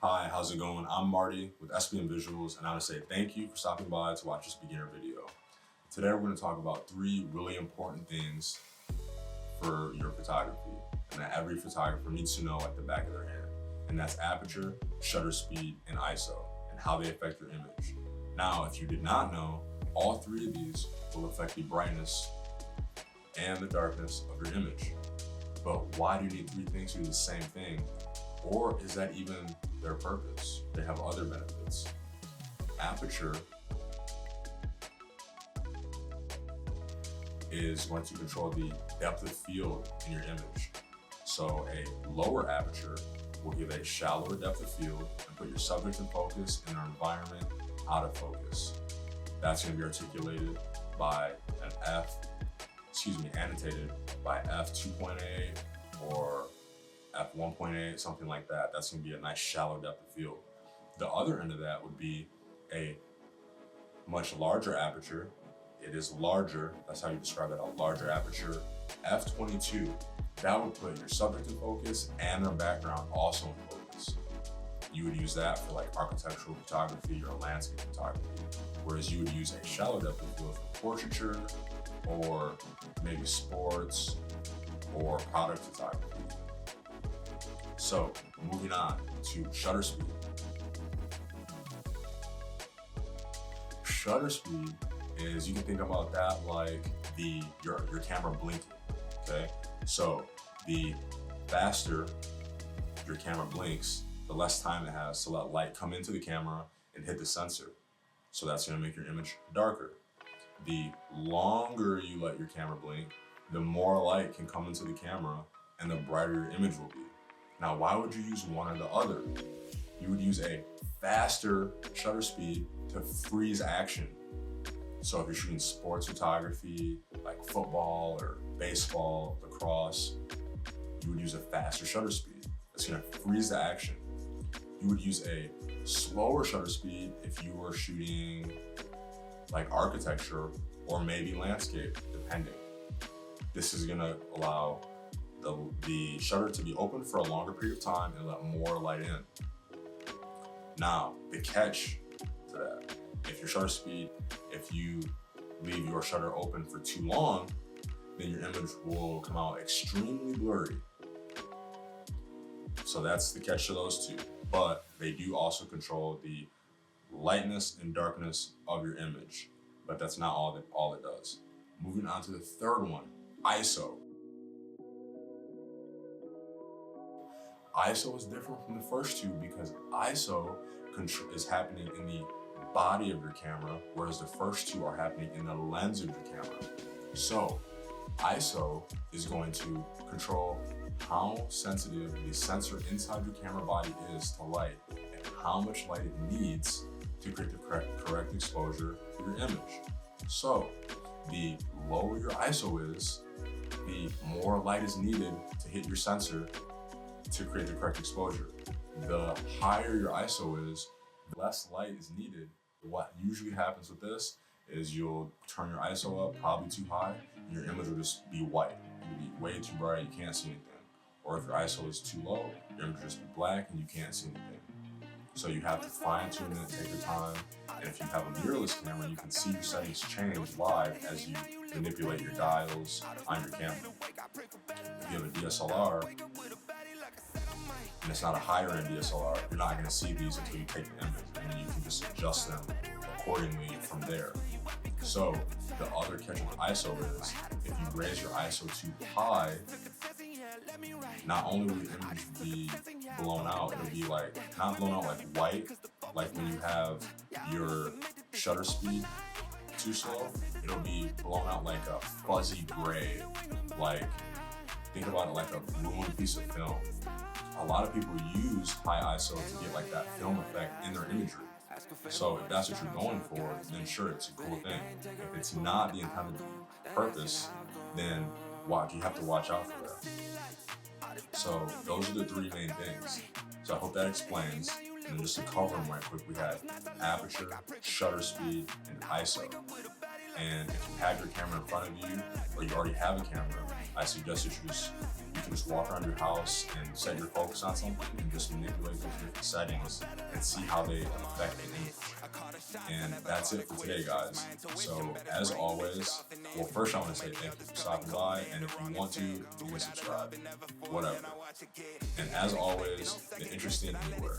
Hi, how's it going? I'm Marty with SBM Visuals, and I want to say thank you for stopping by to watch this beginner video. Today we're going to talk about 3 really important things for your photography, and that every photographer needs to know at the back of their hand. And that's aperture, shutter speed, and ISO, and how they affect your image. Now, if you did not know, all 3 of these will affect the brightness and the darkness of your image. But why do you need 3 things to do the same thing? Or is that even their purpose? They have other benefits. Aperture is going to control the depth of field in your image. So a lower aperture will give a shallower depth of field and put your subject in focus and their environment out of focus. That's going to be articulated by annotated by f2.8 or f1.8, something like that. That's going to be a nice shallow depth of field. The other end of that would be a much larger aperture. It is larger, that's how you describe it, a larger aperture. f22, that would put your subject in focus and their background also in focus. You would use that for like architectural photography or landscape photography, whereas you would use a shallow depth of field for portraiture or maybe sports or product photography. So moving on to shutter speed. Shutter speed is, you can think about that like your camera blinking, okay? So the faster your camera blinks, the less time it has to let light come into the camera and hit the sensor. So that's gonna make your image darker. The longer you let your camera blink, the more light can come into the camera and the brighter your image will be. Now, why would you use one or the other? You would use a faster shutter speed to freeze action. So if you're shooting sports photography, like football or baseball, lacrosse, you would use a faster shutter speed. It's gonna freeze the action. You would use a slower shutter speed if you were shooting like architecture or maybe landscape, depending. This is gonna allow the shutter to be open for a longer period of time and let more light in. Now, the catch to that, if you leave your shutter open for too long, then your image will come out extremely blurry. So that's the catch to those 2. But they do also control the lightness and darkness of your image. But that's not all it does. Moving on to the third one, ISO. ISO is different from the first 2 because ISO is happening in the body of your camera, whereas the first 2 are happening in the lens of your camera. So ISO is going to control how sensitive the sensor inside your camera body is to light and how much light it needs to create the correct exposure for your image. So the lower your ISO is, the more light is needed to hit your sensor to create the correct exposure. The higher your ISO is, the less light is needed. What usually happens with this is you'll turn your ISO up probably too high and your image will just be white. It'll be way too bright, you can't see anything. Or if your ISO is too low, your image will just be black and you can't see anything. So you have to fine tune it, take your time. And if you have a mirrorless camera, you can see your settings change live as you manipulate your dials on your camera. If you have a DSLR, and it's not a higher end DSLR, you're not gonna see these until you take the image, and then you can just adjust them accordingly from there. So the other catch with ISO is, if you raise your ISO too high, not only will the image be blown out, it'll be like, not blown out like white, like when you have your shutter speed too slow, it'll be blown out like a fuzzy gray, like, think about it like a ruined piece of film. A lot of people use high ISO to get like that film effect in their imagery. So if that's what you're going for, then sure, it's a cool thing. If it's not the intended purpose, then you have to watch out for that. So those are the 3 main things. So I hope that explains. And just to cover them right quick, we had aperture, shutter speed, and ISO. And if you have your camera in front of you, or you already have a camera, I suggest that you can just walk around your house and set your focus on something and just manipulate those different settings and see how they affect the image. And that's it for today, guys. So as always, well, first I want to say thank you for stopping by, and if you want to, you can subscribe, whatever. And as always, the interesting anywhere.